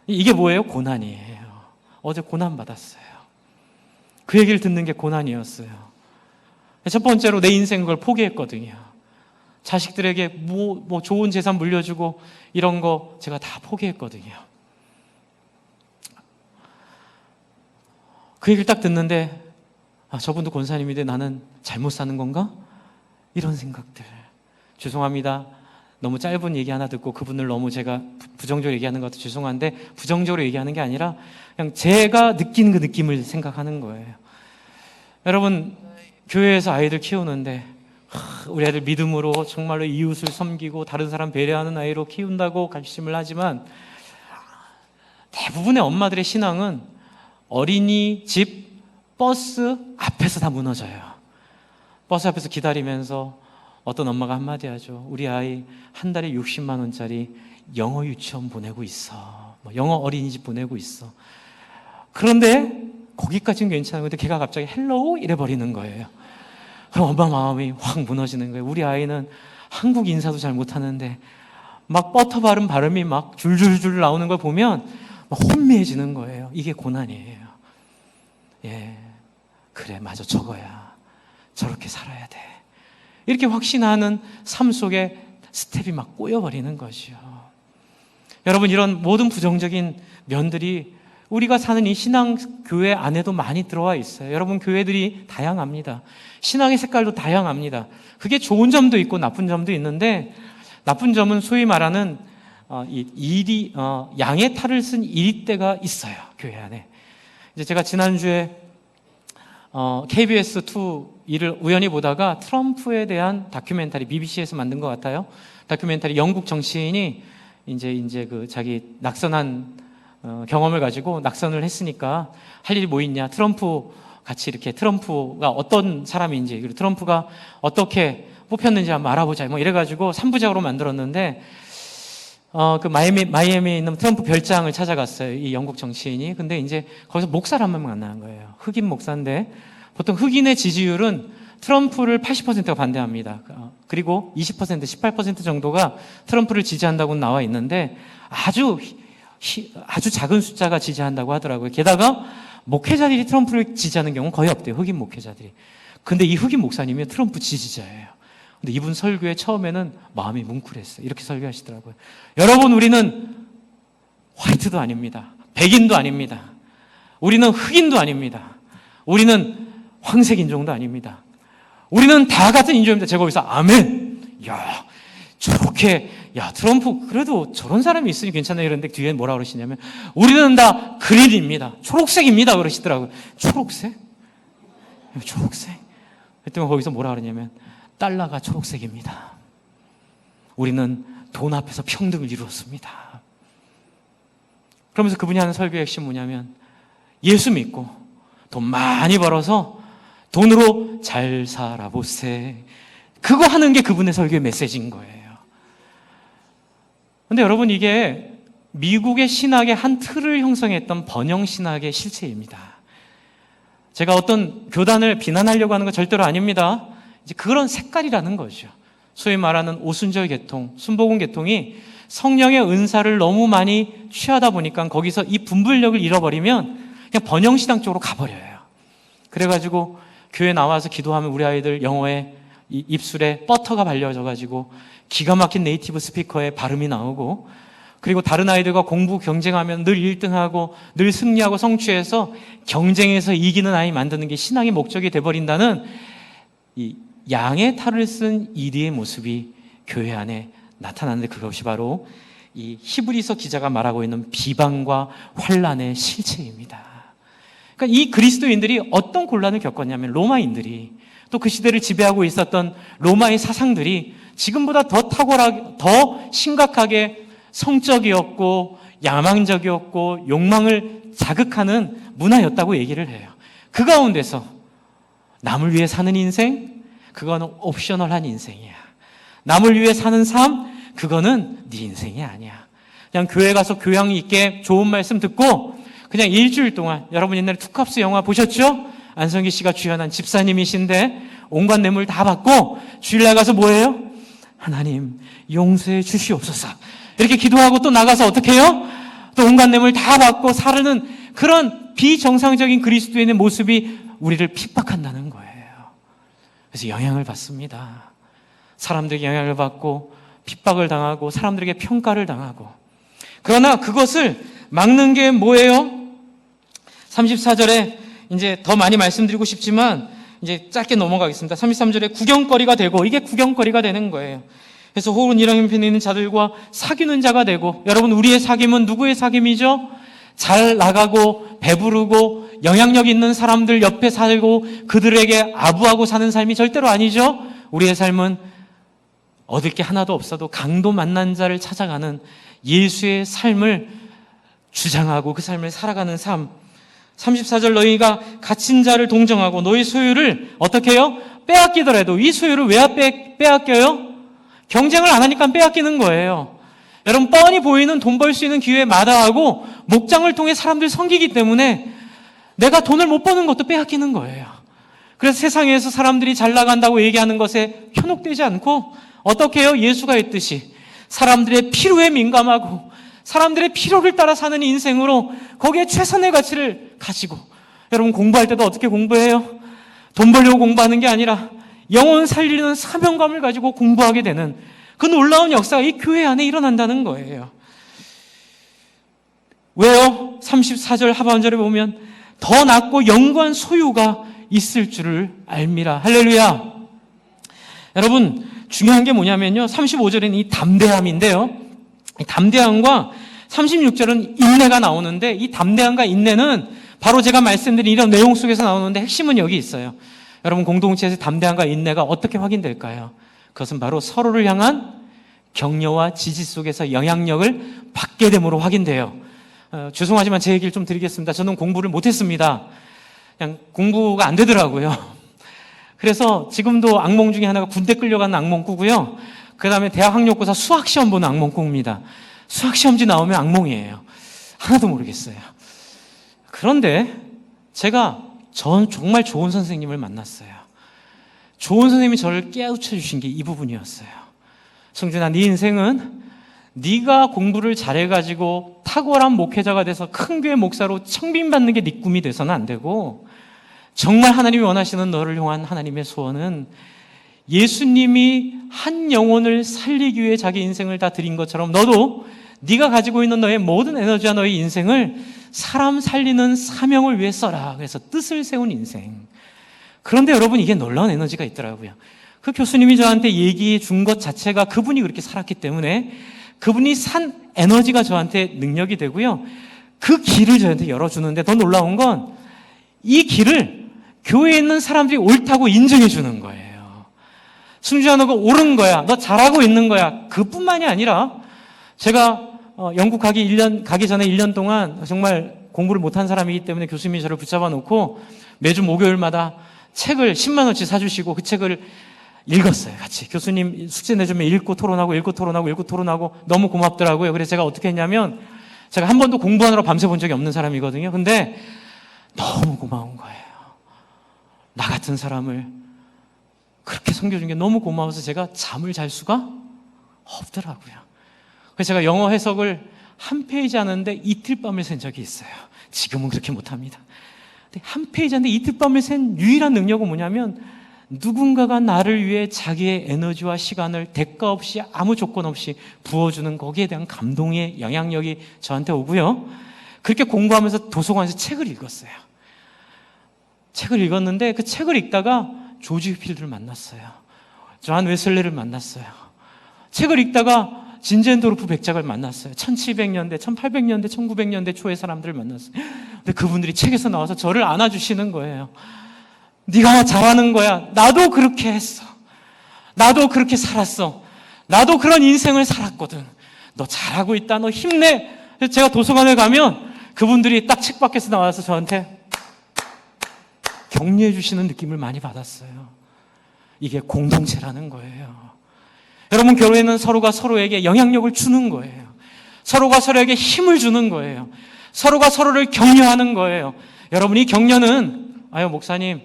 이게 뭐예요? 고난이에요. 어제 고난 받았어요. 그 얘기를 듣는 게 고난이었어요. 첫 번째로 내 인생 그걸 포기했거든요. 자식들에게 뭐 좋은 재산 물려주고 이런 거 제가 다 포기했거든요. 그 얘기를 딱 듣는데, 저분도 권사님인데 나는 잘못 사는 건가? 이런 생각들. 죄송합니다. 너무 짧은 얘기 하나 듣고 그분을 너무 제가 부정적으로 얘기하는 것도 죄송한데, 부정적으로 얘기하는 게 아니라 그냥 제가 느낀 그 느낌을 생각하는 거예요. 여러분, 교회에서 아이들 키우는데 우리 아이들 믿음으로 정말로 이웃을 섬기고 다른 사람 배려하는 아이로 키운다고 결심을 하지만, 대부분의 엄마들의 신앙은 어린이집 버스 앞에서 다 무너져요. 버스 앞에서 기다리면서 어떤 엄마가 한마디 하죠. 우리 아이 한 달에 60만 원짜리 영어 유치원 보내고 있어. 영어 어린이집 보내고 있어. 그런데 거기까지는 괜찮은데 걔가 갑자기 헬로우 이래버리는 거예요. 그럼 엄마 마음이 확 무너지는 거예요. 우리 아이는 한국 인사도 잘 못하는데 막 버터 바른 발음이 막 줄줄줄 나오는 걸 보면 막 혼미해지는 거예요. 이게 고난이에요. 그래, 맞아, 저거야. 저렇게 살아야 돼. 이렇게 확신하는 삶 속에 스텝이 막 꼬여버리는 것이요. 여러분, 이런 모든 부정적인 면들이 우리가 사는 이 신앙교회 안에도 많이 들어와 있어요. 여러분, 교회들이 다양합니다. 신앙의 색깔도 다양합니다. 그게 좋은 점도 있고 나쁜 점도 있는데, 나쁜 점은 소위 말하는 양의 탈을 쓴 이리떼가 있어요. 교회 안에. 이제 제가 지난주에 KBS2 일을 우연히 보다가 트럼프에 대한 다큐멘터리, BBC에서 만든 것 같아요. 다큐멘터리 영국 정치인이 이제 그 자기 낙선한 경험을 가지고 낙선을 했으니까 할 일이 뭐 있냐. 트럼프 같이 이렇게 트럼프가 어떤 사람인지, 그리고 트럼프가 어떻게 뽑혔는지 한번 알아보자. 뭐 이래가지고 3부작으로 만들었는데, 그 마이애미에 있는 트럼프 별장을 찾아갔어요. 이 영국 정치인이. 근데 이제 거기서 목사를 한 명 만나는 거예요. 흑인 목사인데, 보통 흑인의 지지율은 트럼프를 80%가 반대합니다. 그리고 20%, 18% 정도가 트럼프를 지지한다고 나와 있는데, 아주 작은 숫자가 지지한다고 하더라고요. 게다가 목회자들이 트럼프를 지지하는 경우는 거의 없대요. 흑인 목회자들이. 근데 이 흑인 목사님이 트럼프 지지자예요. 근데 이분 설교에 처음에는 마음이 뭉클했어요. 이렇게 설교하시더라고요. 여러분, 우리는 화이트도 아닙니다. 백인도 아닙니다. 우리는 흑인도 아닙니다. 우리는 황색 인종도 아닙니다. 우리는 다 같은 인종입니다. 제가 거기서 아멘. 야, 저렇게, 야, 트럼프 그래도 저런 사람이 있으니 괜찮아 이러는데 뒤에 뭐라 그러시냐면, 우리는 다 그린입니다. 초록색입니다. 그러시더라고요. 초록색? 초록색? 그랬더니 거기서 뭐라 그러냐면, 달러가 초록색입니다. 우리는 돈 앞에서 평등을 이루었습니다. 그러면서 그분이 하는 설교의 핵심 뭐냐면, 예수 믿고 돈 많이 벌어서 돈으로 잘 살아보세. 그거 하는 게 그분의 설교의 메시지인 거예요. 근데 여러분, 이게 미국의 신학의 한 틀을 형성했던 번영 신학의 실체입니다. 제가 어떤 교단을 비난하려고 하는 건 절대로 아닙니다. 이제 그런 색깔이라는 거죠. 소위 말하는 오순절 계통, 순복음 계통이 성령의 은사를 너무 많이 취하다 보니까 거기서 이 분별력을 잃어버리면 그냥 번영신앙 쪽으로 가버려요. 그래가지고 교회 나와서 기도하면 우리 아이들 영어에 입술에 버터가 발려져가지고 기가 막힌 네이티브 스피커의 발음이 나오고, 그리고 다른 아이들과 공부 경쟁하면 늘 1등하고 늘 승리하고 성취해서 경쟁에서 이기는 아이 만드는 게 신앙의 목적이 돼버린다는 이 양의 탈을 쓴 이리의 모습이 교회 안에 나타나는데, 그것이 바로 이 히브리서 기자가 말하고 있는 비방과 환란의 실체입니다. 그러니까 이 그리스도인들이 어떤 곤란을 겪었냐면, 로마인들이, 또 그 시대를 지배하고 있었던 로마의 사상들이 지금보다 더 탁월하게, 더 심각하게 성적이었고 야망적이었고 욕망을 자극하는 문화였다고 얘기를 해요. 그 가운데서 남을 위해 사는 인생, 그거는 옵셔널한 인생이야. 남을 위해 사는 삶, 그거는 네 인생이 아니야. 그냥 교회 가서 교양 있게 좋은 말씀 듣고 그냥 일주일 동안, 여러분 옛날에 투캅스 영화 보셨죠? 안성기 씨가 주연한 집사님이신데 온갖 뇌물 다 받고 주일날 가서 뭐예요? 하나님 용서해 주시옵소서, 이렇게 기도하고 또 나가서 어떻게 해요? 또 온갖 뇌물 다 받고 살아는 그런 비정상적인 그리스도인의 모습이 우리를 핍박한다는 거예요. 그래서 영향을 받습니다. 사람들에게 영향을 받고 핍박을 당하고 사람들에게 평가를 당하고. 그러나 그것을 막는 게 뭐예요? 34절에 이제 더 많이 말씀드리고 싶지만 이제 짧게 넘어가겠습니다. 33절에 구경거리가 되고, 이게 구경거리가 되는 거예요. 그래서 혹은 이런 형편에 있는 자들과 사귀는 자가 되고, 여러분 우리의 사귐은 누구의 사귐이죠? 잘 나가고 배부르고 영향력 있는 사람들 옆에 살고 그들에게 아부하고 사는 삶이 절대로 아니죠. 우리의 삶은 얻을 게 하나도 없어도 강도 만난 자를 찾아가는 예수의 삶을 주장하고 그 삶을 살아가는 삶. 34절, 너희가 갇힌 자를 동정하고 너희 소유를 어떻게 해요? 빼앗기더라도. 이 소유를 왜 빼앗겨요? 경쟁을 안 하니까 빼앗기는 거예요. 여러분, 뻔히 보이는 돈 벌 수 있는 기회에 마다하고 목장을 통해 사람들 섬기기 때문에 내가 돈을 못 버는 것도 빼앗기는 거예요. 그래서 세상에서 사람들이 잘 나간다고 얘기하는 것에 현혹되지 않고 어떻게 해요? 예수가 했듯이 사람들의 필요에 민감하고 사람들의 필요를 따라 사는 인생으로 거기에 최선의 가치를 가지고. 여러분, 공부할 때도 어떻게 공부해요? 돈 벌려고 공부하는 게 아니라 영혼 살리는 사명감을 가지고 공부하게 되는 그 놀라운 역사가 이 교회 안에 일어난다는 거예요. 왜요? 34절 하반절에 보면 더 낫고 영구한 소유가 있을 줄을 알미라. 할렐루야. 여러분, 중요한 게 뭐냐면요, 35절에는 이 담대함인데요, 이 담대함과 36절은 인내가 나오는데, 이 담대함과 인내는 바로 제가 말씀드린 이런 내용 속에서 나오는데 핵심은 여기 있어요. 여러분, 공동체에서 담대함과 인내가 어떻게 확인될까요? 그것은 바로 서로를 향한 격려와 지지 속에서 영향력을 받게 됨으로 확인돼요. 죄송하지만 제 얘기를 좀 드리겠습니다. 저는 공부를 못했습니다. 그냥 공부가 안 되더라고요. 그래서 지금도 악몽 중에 하나가 군대 끌려가는 악몽 꾸고요. 그 다음에 대학 학력고사 수학시험 보는 악몽 꿉니다. 수학시험지 나오면 악몽이에요. 하나도 모르겠어요. 그런데 제가 정말 좋은 선생님을 만났어요. 좋은 선생님이 저를 깨우쳐 주신 게 이 부분이었어요. 성준아, 네 인생은 네가 공부를 잘해가지고 탁월한 목회자가 돼서 큰 교회 목사로 청빙받는 게 네 꿈이 돼서는 안 되고, 정말 하나님이 원하시는 너를 향한 하나님의 소원은 예수님이 한 영혼을 살리기 위해 자기 인생을 다 드린 것처럼 너도 네가 가지고 있는 너의 모든 에너지와 너의 인생을 사람 살리는 사명을 위해 써라. 그래서 뜻을 세운 인생. 그런데 여러분, 이게 놀라운 에너지가 있더라고요. 그 교수님이 저한테 얘기해 준 것 자체가 그분이 그렇게 살았기 때문에 그분이 산 에너지가 저한테 능력이 되고요. 그 길을 저한테 열어주는데 더 놀라운 건 이 길을 교회에 있는 사람들이 옳다고 인정해 주는 거예요. 승주야, 너가 옳은 거야. 너 잘하고 있는 거야. 그뿐만이 아니라 제가 영국 가기 전에 1년 동안 정말 공부를 못한 사람이기 때문에 교수님이 저를 붙잡아 놓고 매주 목요일마다 책을 10만 원치 사주시고 그 책을 읽었어요. 같이 교수님 숙제 내주면 읽고 토론하고 너무 고맙더라고요. 그래서 제가 어떻게 했냐면, 제가 한 번도 공부하느라 밤새 본 적이 없는 사람이거든요. 근데 너무 고마운 거예요. 나 같은 사람을 그렇게 섬겨준 게 너무 고마워서 제가 잠을 잘 수가 없더라고요. 그래서 제가 영어 해석을 한 페이지 하는데 이틀 밤을 샌 적이 있어요. 지금은 그렇게 못합니다. 근데 한 페이지 하는데 이틀 밤을 샌 유일한 능력은 뭐냐면, 누군가가 나를 위해 자기의 에너지와 시간을 대가 없이 아무 조건 없이 부어주는 거기에 대한 감동의 영향력이 저한테 오고요. 그렇게 공부하면서 도서관에서 책을 읽었어요. 책을 읽었는데 그 책을 읽다가 조지 휘필드를 만났어요. 존 웨슬리를 만났어요. 책을 읽다가 진젠도르프 백작을 만났어요. 1700년대, 1800년대, 1900년대 초의 사람들을 만났어요. 근데 그분들이 책에서 나와서 저를 안아주시는 거예요. 네가 잘하는 거야. 나도 그렇게 했어. 나도 그렇게 살았어. 나도 그런 인생을 살았거든. 너 잘하고 있다. 너 힘내. 그래서 제가 도서관에 가면 그분들이 딱 책 밖에서 나와서 저한테 격려해 주시는 느낌을 많이 받았어요. 이게 공동체라는 거예요. 여러분, 교회는 서로가 서로에게 영향력을 주는 거예요. 서로가 서로에게 힘을 주는 거예요. 서로가 서로를 격려하는 거예요. 여러분, 이 격려는, 아유 목사님,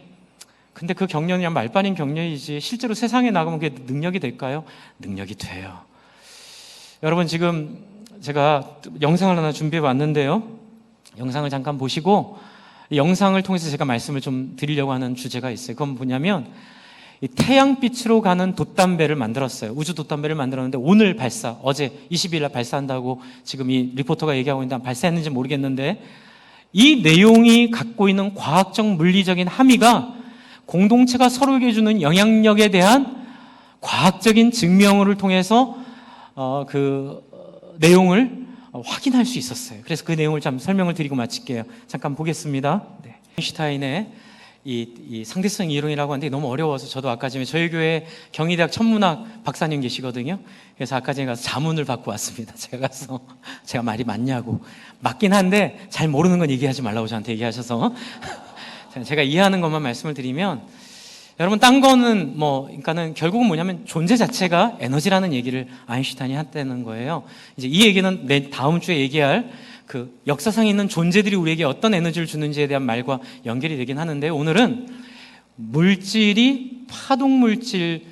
근데 그 격려는 그냥 말빨인 격려이지 실제로 세상에 나가면 그게 능력이 될까요? 능력이 돼요. 여러분, 지금 제가 영상을 하나 준비해 왔는데요. 영상을 잠깐 보시고, 이 영상을 통해서 제가 말씀을 좀 드리려고 하는 주제가 있어요. 그건 뭐냐면, 이 태양빛으로 가는 돛담배를 만들었어요. 우주 돛담배를 만들었는데 오늘 발사, 어제 20일 날 발사한다고 지금 이 리포터가 얘기하고 있는데 발사했는지 모르겠는데, 이 내용이 갖고 있는 과학적 물리적인 함의가 공동체가 서로에게 주는 영향력에 대한 과학적인 증명을 통해서 그 내용을 확인할 수 있었어요. 그래서 그 내용을 좀 설명을 드리고 마칠게요. 잠깐 보겠습니다. 네. 아인슈타인의 이 상대성 이론이라고 하는데 너무 어려워서 저도 아까 전에 저희 교회 경희대학 천문학 박사님 계시거든요. 그래서 아까 전에 가서 자문을 받고 왔습니다. 제가 가서 제가 말이 맞냐고. 맞긴 한데 잘 모르는 건 얘기하지 말라고 저한테 얘기하셔서 제가 이해하는 것만 말씀을 드리면, 여러분, 딴 거는 그러니까는 결국은 뭐냐면 존재 자체가 에너지라는 얘기를 아인슈타인이 했다는 거예요. 이제 이 얘기는 다음 주에 얘기할 그 역사상에 있는 존재들이 우리에게 어떤 에너지를 주는지에 대한 말과 연결이 되긴 하는데, 오늘은 물질이 파동 물질,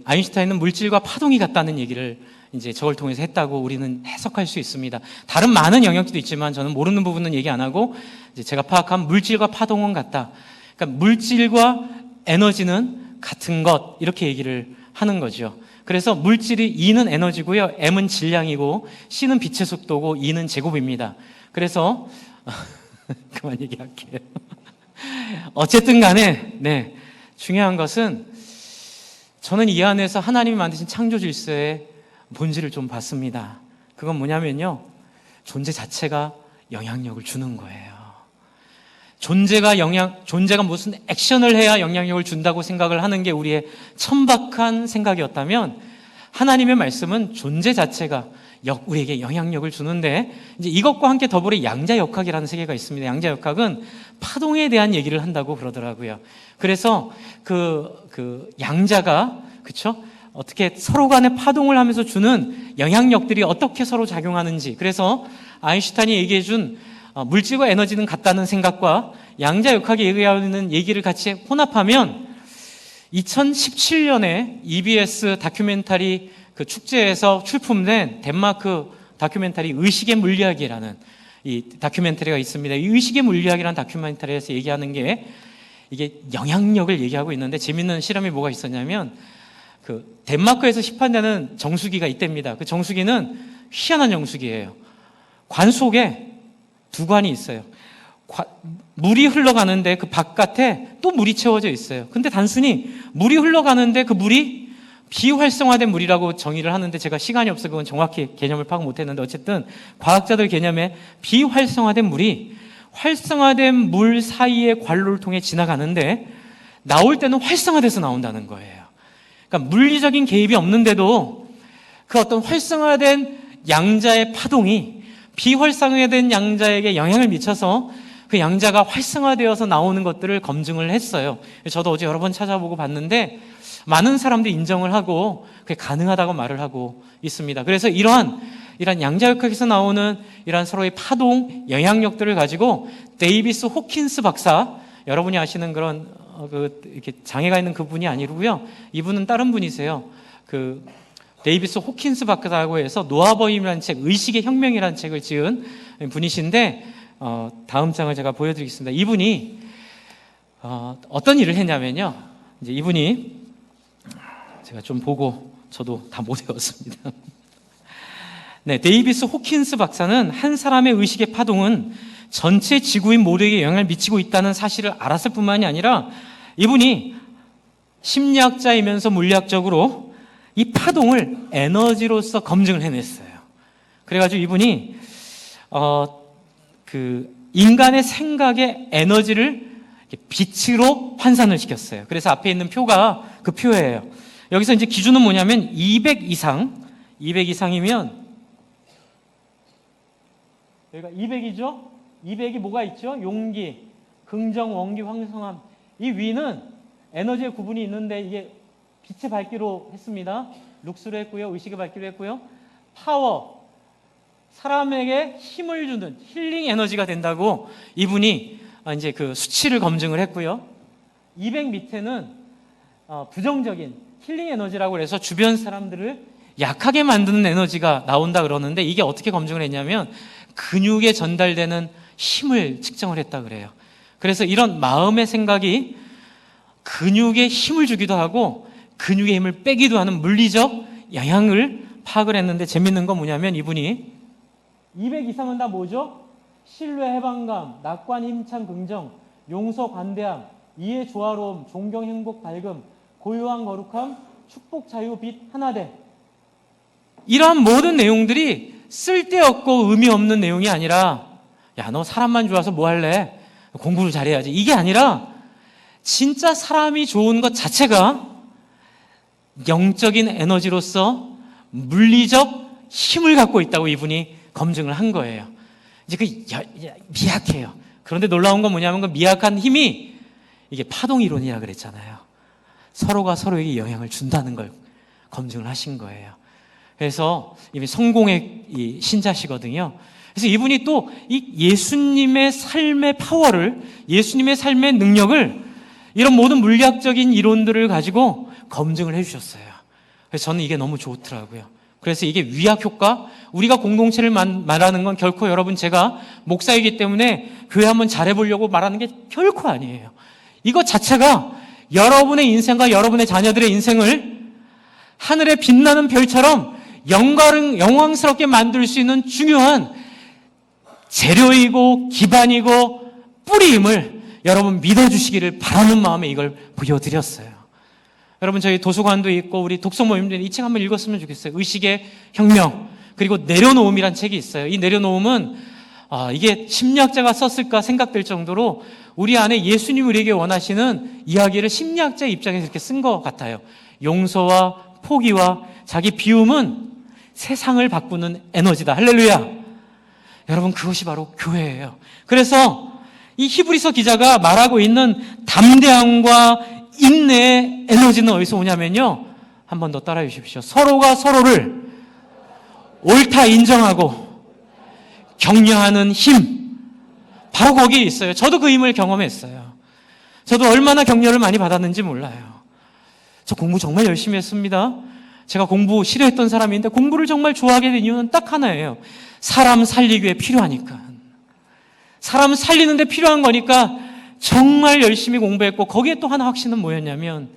아인슈타인은 물질과 파동이 같다는 얘기를 이제 저걸 통해서 했다고 우리는 해석할 수 있습니다. 다른 많은 영역도 있지만 저는 모르는 부분은 얘기 안 하고, 이제 제가 파악한 물질과 파동은 같다. 그러니까 물질과 에너지는 같은 것, 이렇게 얘기를 하는 거죠. 그래서 물질이 E는 에너지고요, M은 질량이고, C는 빛의 속도고, E는 제곱입니다. 그래서 그만 얘기할게요. 어쨌든 간에 중요한 것은 저는 이 안에서 하나님이 만드신 창조 질서의 본질을 좀 봤습니다. 그건 뭐냐면요, 존재 자체가 영향력을 주는 거예요. 존재가 무슨 액션을 해야 영향력을 준다고 생각을 하는 게 우리의 천박한 생각이었다면, 하나님의 말씀은 존재 자체가 우리에게 영향력을 주는데, 이제 이것과 함께 더불어 양자역학이라는 세계가 있습니다. 양자역학은 파동에 대한 얘기를 한다고 그러더라고요. 그래서 그 양자가, 그쵸? 어떻게 서로 간에 파동을 하면서 주는 영향력들이 어떻게 서로 작용하는지, 그래서 아인슈타인이 얘기해 준 물질과 에너지는 같다는 생각과 양자역학이 얘기하는 얘기를 같이 혼합하면 2017년에 EBS 다큐멘터리 그 축제에서 출품된 덴마크 다큐멘터리 의식의 물리학이라는 이 다큐멘터리가 있습니다. 이 의식의 물리학이라는 다큐멘터리에서 얘기하는 게 이게 영향력을 얘기하고 있는데, 재밌는 실험이 뭐가 있었냐면 그 덴마크에서 시판되는 정수기가 있답니다. 그 정수기는 희한한 정수기예요. 관 속에 두 관이 있어요. 물이 흘러가는데 그 바깥에 또 물이 채워져 있어요. 근데 단순히 물이 흘러가는데 그 물이 비활성화된 물이라고 정의를 하는데, 제가 시간이 없어서 그건 정확히 개념을 파악 못했는데, 어쨌든 과학자들 개념에 비활성화된 물이 활성화된 물 사이의 관로를 통해 지나가는데 나올 때는 활성화돼서 나온다는 거예요. 그러니까 물리적인 개입이 없는데도 그 어떤 활성화된 양자의 파동이 비활성화된 양자에게 영향을 미쳐서 그 양자가 활성화되어서 나오는 것들을 검증을 했어요. 저도 어제 여러 번 찾아보고 봤는데 많은 사람들이 인정을 하고 그게 가능하다고 말을 하고 있습니다. 그래서 이러한 양자역학에서 나오는 이러한 서로의 파동, 영향력들을 가지고 데이비스 호킨스 박사, 여러분이 아시는 그런 이렇게 장애가 있는 그분이 아니고요. 이분은 다른 분이세요. 그 데이비스 호킨스 박사라고 해서 노아버임이라는 책, 의식의 혁명이라는 책을 지은 분이신데, 다음 장을 제가 보여드리겠습니다. 이분이 어떤 일을 했냐면요. 이제 이분이 제가 좀 보고 저도 다 못 외웠습니다. 네, 데이비스 호킨스 박사는 한 사람의 의식의 파동은 전체 지구인 모두에게 영향을 미치고 있다는 사실을 알았을 뿐만이 아니라, 이분이 심리학자이면서 물리학적으로 이 파동을 에너지로서 검증을 해냈어요. 그래가지고 이분이 그 인간의 생각의 에너지를 빛으로 환산을 시켰어요. 그래서 앞에 있는 표가 그 표예요. 여기서 이제 기준은 뭐냐면 200 이상이면, 여기가 200이죠? 200이 뭐가 있죠? 용기, 긍정, 원기, 황성함. 이 위는 에너지의 구분이 있는데, 이게 빛의 밝기로 했습니다. 룩스로 했고요. 의식의 밝기로 했고요. 파워, 사람에게 힘을 주는 힐링 에너지가 된다고 이분이 이제 그 수치를 검증을 했고요. 200 밑에는 부정적인 힐링 에너지라고 해서 주변 사람들을 약하게 만드는 에너지가 나온다 그러는데, 이게 어떻게 검증을 했냐면 근육에 전달되는 힘을 측정을 했다 그래요. 그래서 이런 마음의 생각이 근육에 힘을 주기도 하고 근육의 힘을 빼기도 하는 물리적 영향을 파악을 했는데, 재밌는 건 뭐냐면 이분이 200 이상은 다 뭐죠? 신뢰, 해방감, 낙관, 힘찬, 긍정, 용서, 관대함, 이해, 조화로움, 존경, 행복, 밝음, 고요함, 거룩함, 축복, 자유, 빛, 하나됨. 이러한 모든 내용들이 쓸데없고 의미 없는 내용이 아니라, 야, 너 사람만 좋아서 뭐 할래? 공부를 잘해야지. 이게 아니라 진짜 사람이 좋은 것 자체가 영적인 에너지로서 물리적 힘을 갖고 있다고 이분이 검증을 한 거예요. 이제 미약해요. 그런데 놀라운 건 뭐냐면 그 미약한 힘이 이게 파동 이론이라 그랬잖아요. 서로가 서로에게 영향을 준다는 걸 검증을 하신 거예요. 그래서 이미 성공의 이 신자시거든요. 그래서 이분이 또 이 예수님의 삶의 파워를, 예수님의 삶의 능력을 이런 모든 물리학적인 이론들을 가지고 검증을 해주셨어요. 그래서 저는 이게 너무 좋더라고요. 그래서 이게 위약 효과, 우리가 공동체를 말하는 건 결코, 여러분, 제가 목사이기 때문에 교회 한번 잘해보려고 말하는 게 결코 아니에요. 이것 자체가 여러분의 인생과 여러분의 자녀들의 인생을 하늘에 빛나는 별처럼 영광스럽게 만들 수 있는 중요한 재료이고 기반이고 뿌리임을 여러분 믿어주시기를 바라는 마음에 이걸 보여드렸어요. 여러분, 저희 도서관도 있고 우리 독서 모임도 이 책 한번 읽었으면 좋겠어요. 의식의 혁명, 그리고 내려놓음이란 책이 있어요. 이 내려놓음은 이게 심리학자가 썼을까 생각될 정도로 우리 안에 예수님이 우리에게 원하시는 이야기를 심리학자의 입장에서 이렇게 쓴 것 같아요. 용서와 포기와 자기 비움은 세상을 바꾸는 에너지다. 할렐루야. 여러분, 그것이 바로 교회예요. 그래서 이 히브리서 기자가 말하고 있는 담대함과 인내의 에너지는 어디서 오냐면요, 한 번 더 따라해 주십시오. 서로가 서로를 옳다 인정하고 격려하는 힘, 바로 거기에 있어요. 저도 그 힘을 경험했어요. 저도 얼마나 격려를 많이 받았는지 몰라요. 저 공부 정말 열심히 했습니다. 제가 공부 싫어했던 사람인데 공부를 정말 좋아하게 된 이유는 딱 하나예요. 사람 살리기 위해 필요하니까. 사람 살리는데 필요한 거니까 정말 열심히 공부했고, 거기에 또 하나 확신은 뭐였냐면,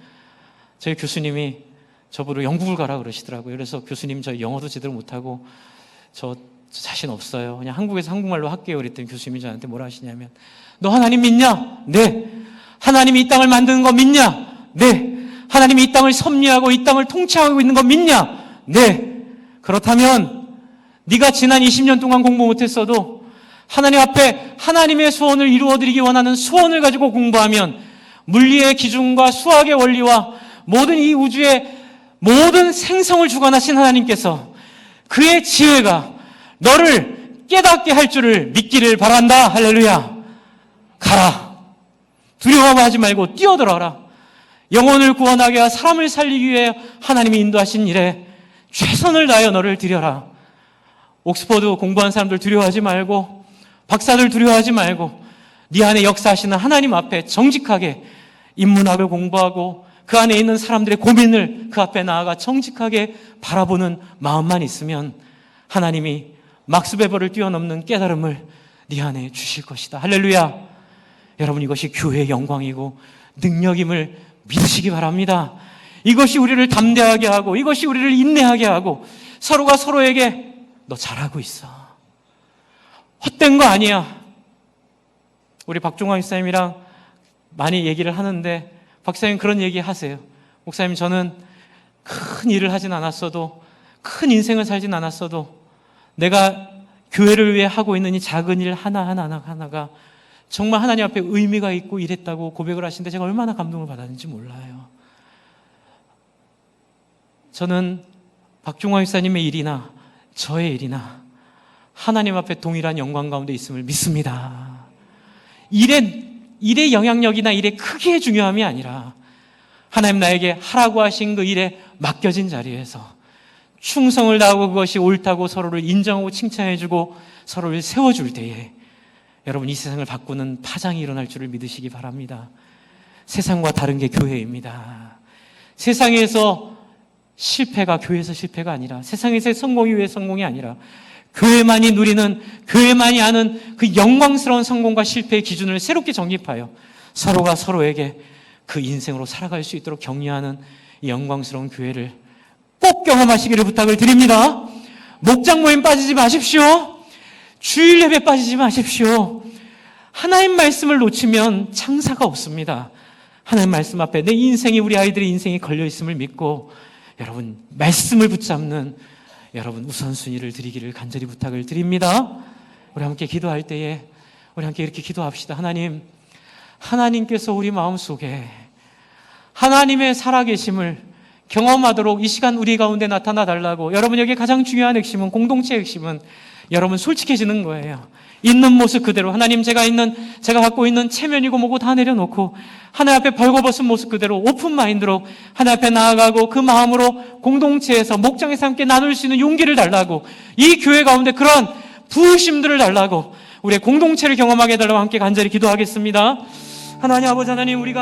저희 교수님이 저보고 영국을 가라 그러시더라고요. 그래서 교수님, 저 영어도 제대로 못하고 저 자신 없어요. 그냥 한국에서 한국말로 할게요. 그랬더니 교수님이 저한테 뭐라 하시냐면, 너 하나님 믿냐? 네. 하나님이 이 땅을 만드는 거 믿냐? 네. 하나님이 이 땅을 섭리하고 이 땅을 통치하고 있는 거 믿냐? 네. 그렇다면 네가 지난 20년 동안 공부 못했어도 하나님 앞에 하나님의 소원을 이루어드리기 원하는 소원을 가지고 공부하면 물리의 기준과 수학의 원리와 모든 이 우주의 모든 생성을 주관하신 하나님께서 그의 지혜가 너를 깨닫게 할 줄을 믿기를 바란다. 할렐루야. 가라. 두려워하지 말고 뛰어들어라. 영혼을 구원하게 하여 사람을 살리기 위해 하나님이 인도하신 일에 최선을 다하여 너를 드려라. 옥스퍼드 공부한 사람들 두려워하지 말고, 박사들 두려워하지 말고, 네 안에 역사하시는 하나님 앞에 정직하게 인문학을 공부하고 그 안에 있는 사람들의 고민을 그 앞에 나아가 정직하게 바라보는 마음만 있으면 하나님이 막스 베버를 뛰어넘는 깨달음을 네 안에 주실 것이다. 할렐루야. 여러분, 이것이 교회의 영광이고 능력임을 믿으시기 바랍니다. 이것이 우리를 담대하게 하고, 이것이 우리를 인내하게 하고, 서로가 서로에게 너 잘하고 있어, 헛된 거 아니야. 우리 박종환 목사님이랑 많이 얘기를 하는데, 박사님 그런 얘기 하세요. 목사님, 저는 큰 일을 하진 않았어도, 큰 인생을 살진 않았어도 내가 교회를 위해 하고 있는 이 작은 일 하나가 정말 하나님 앞에 의미가 있고 이랬다고 고백을 하시는데 제가 얼마나 감동을 받았는지 몰라요. 저는 박종환 목사님의 일이나 저의 일이나 하나님 앞에 동일한 영광 가운데 있음을 믿습니다. 일의 영향력이나 일의 크기의 중요함이 아니라 하나님 나에게 하라고 하신 그 일에 맡겨진 자리에서 충성을 다하고 그것이 옳다고 서로를 인정하고 칭찬해주고 서로를 세워줄 때에 여러분, 이 세상을 바꾸는 파장이 일어날 줄을 믿으시기 바랍니다. 세상과 다른 게 교회입니다. 세상에서 실패가 교회에서 실패가 아니라, 세상에서의 성공이 왜 성공이 아니라, 교회만이 누리는, 교회만이 아는 그 영광스러운 성공과 실패의 기준을 새롭게 정립하여 서로가 서로에게 그 인생으로 살아갈 수 있도록 격려하는 이 영광스러운 교회를 꼭 경험하시기를 부탁을 드립니다. 목장 모임 빠지지 마십시오. 주일 예배 빠지지 마십시오. 하나님 말씀을 놓치면 창사가 없습니다. 하나님 말씀 앞에 내 인생이, 우리 아이들의 인생이 걸려 있음을 믿고 여러분, 말씀을 붙잡는 여러분 우선순위를 드리기를 간절히 부탁을 드립니다. 우리 함께 기도할 때에 우리 함께 이렇게 기도합시다. 하나님, 하나님께서 우리 마음속에 하나님의 살아계심을 경험하도록 이 시간 우리 가운데 나타나 달라고. 여러분, 여기 가장 중요한 핵심은, 공동체의 핵심은 여러분 솔직해지는 거예요. 있는 모습 그대로, 하나님, 제가 갖고 있는 체면이고 뭐고 다 내려놓고 하나님 앞에 벌거벗은 모습 그대로 오픈 마인드로 하나님 앞에 나아가고 그 마음으로 공동체에서, 목장에서 함께 나눌 수 있는 용기를 달라고, 이 교회 가운데 그러한 부으심들을 달라고, 우리의 공동체를 경험하게 해달라고 함께 간절히 기도하겠습니다. 하나님 아버지, 하나님, 우리가